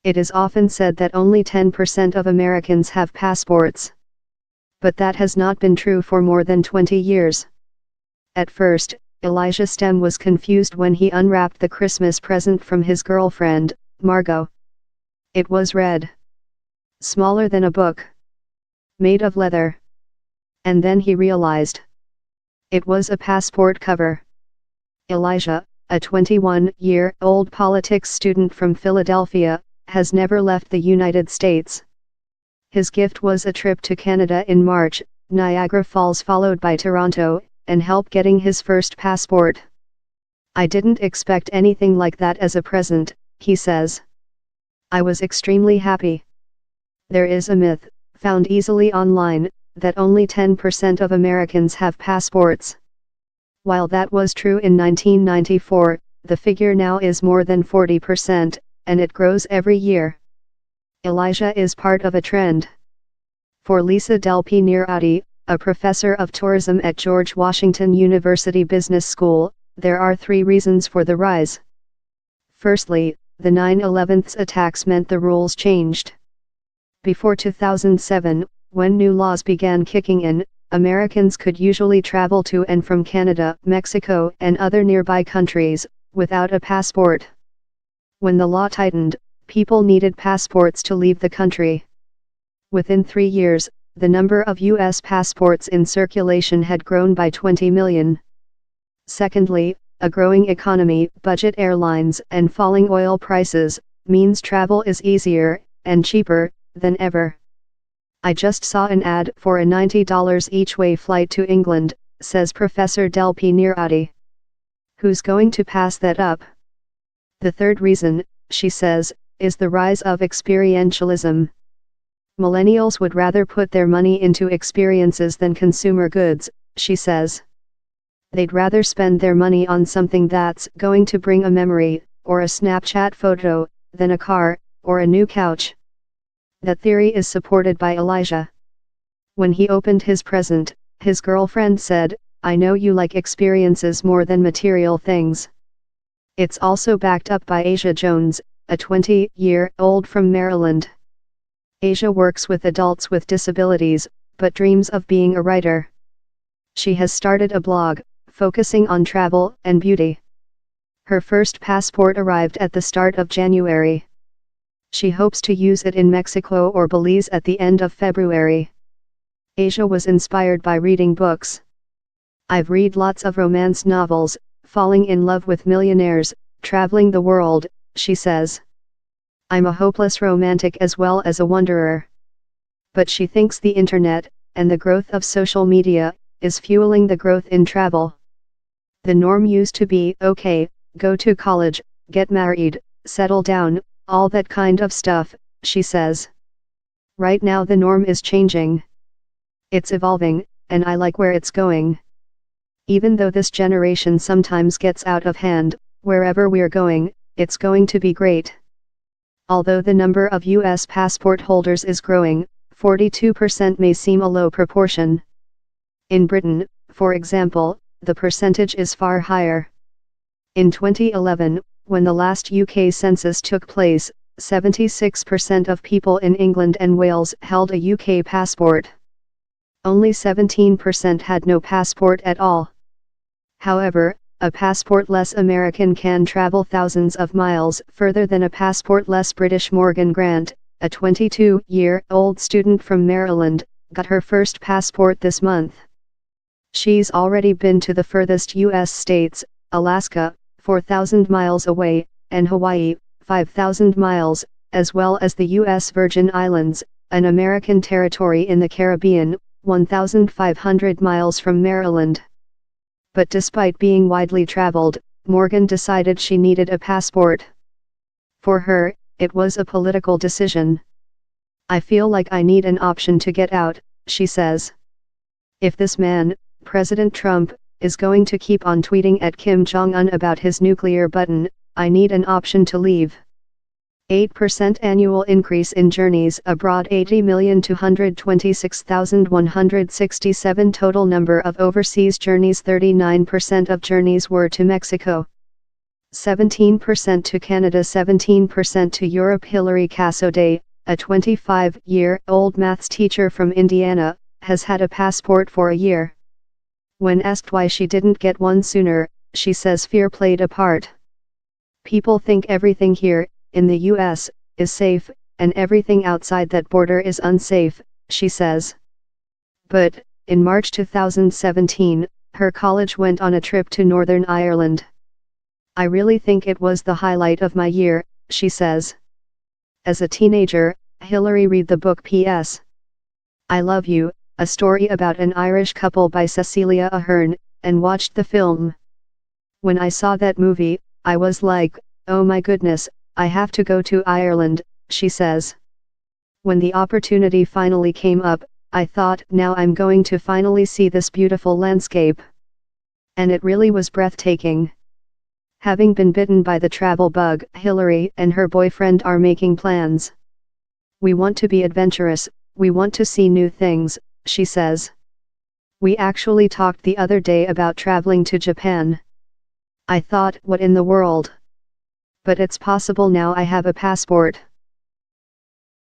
It is often said that only 10% of Americans have passports. But that has not been true for more than 20 years. At first, Elijah Stem was confused when he unwrapped the Christmas present from his girlfriend, Margot. It was red. Smaller than a book. Made of leather. And then he realized. It was a passport cover. Elijah, a 21-year-old politics student from Philadelphia, has never left the United States. His gift was a trip to Canada in March, Niagara Falls followed by Toronto, and help getting his first passport. I didn't expect anything like that as a present, he says. I was extremely happy. There is a myth, found easily online, that only 10% of Americans have passports. While that was true in 1994, the figure now is more than 40%, and it grows every year. Elijah is part of a trend. For Lisa Del Pinirati, a professor of tourism at George Washington University Business School, there are 3 reasons for the rise. Firstly, the 9/11 attacks meant the rules changed. Before 2007, when new laws began kicking in, Americans could usually travel to and from Canada, Mexico, and other nearby countries, without a passport. When the law tightened, people needed passports to leave the country. Within 3 years, the number of U.S. passports in circulation had grown by 20 million. Secondly, a growing economy, budget airlines, and falling oil prices, means travel is easier, and cheaper, than ever. I just saw an ad for a $90 each-way flight to England, says Professor Del Pinirati. Who's going to pass that up? The third reason, she says, is the rise of experientialism. Millennials would rather put their money into experiences than consumer goods, she says. They'd rather spend their money on something that's going to bring a memory, or a Snapchat photo, than a car, or a new couch. That theory is supported by Elijah. When he opened his present, his girlfriend said, "I know you like experiences more than material things." It's also backed up by Asia Jones, a 20-year-old from Maryland. Asia works with adults with disabilities, but dreams of being a writer. She has started a blog, focusing on travel and beauty. Her first passport arrived at the start of January. She hopes to use it in Mexico or Belize at the end of February. Asia was inspired by reading books. I've read lots of romance novels, falling in love with millionaires, traveling the world, she says. I'm a hopeless romantic as well as a wanderer. But she thinks the internet, and the growth of social media, is fueling the growth in travel. The norm used to be, okay, go to college, get married, settle down, all that kind of stuff, she says. Right now the norm is changing. It's evolving, and I like where it's going. Even though this generation sometimes gets out of hand, wherever we're going, it's going to be great. Although the number of U.S. passport holders is growing, 42% may seem a low proportion. In Britain, for example, the percentage is far higher. In 2011, when the last UK census took place, 76% of people in England and Wales held a UK passport. Only 17% had no passport at all. However, a passport-less American can travel thousands of miles further than a passport-less British. Morgan Grant, a 22-year-old student from Maryland, got her first passport this month. She's already been to the furthest U.S. states, Alaska, 4,000 miles away, and Hawaii, 5,000 miles, as well as the U.S. Virgin Islands, an American territory in the Caribbean, 1,500 miles from Maryland. But despite being widely traveled, Morgan decided she needed a passport. For her, it was a political decision. I feel like I need an option to get out, she says. If this man, President Trump, is going to keep on tweeting at Kim Jong-un about his nuclear button, I need an option to leave. 8% annual increase in journeys abroad. 80,226,167 total number of overseas journeys. 39% of journeys were to Mexico. 17% to Canada, 17% to Europe. Hilary Cassoday, a 25-year-old maths teacher from Indiana, has had a passport for a year. When asked why she didn't get one sooner, she says fear played a part. People think everything here, in the US, is safe, and everything outside that border is unsafe, she says. But, in March 2017, her college went on a trip to Northern Ireland. I really think it was the highlight of my year, she says. As a teenager, Hilary read the book P.S. I Love You, a story about an Irish couple by Cecilia Ahern, and watched the film. When I saw that movie, I was like, oh my goodness, I have to go to Ireland, she says. When the opportunity finally came up, I thought, now I'm going to finally see this beautiful landscape. And it really was breathtaking. Having been bitten by the travel bug, Hilary and her boyfriend are making plans. We want to be adventurous, we want to see new things, she says. We actually talked the other day about traveling to Japan. I thought, what in the world? But it's possible now. I have a passport.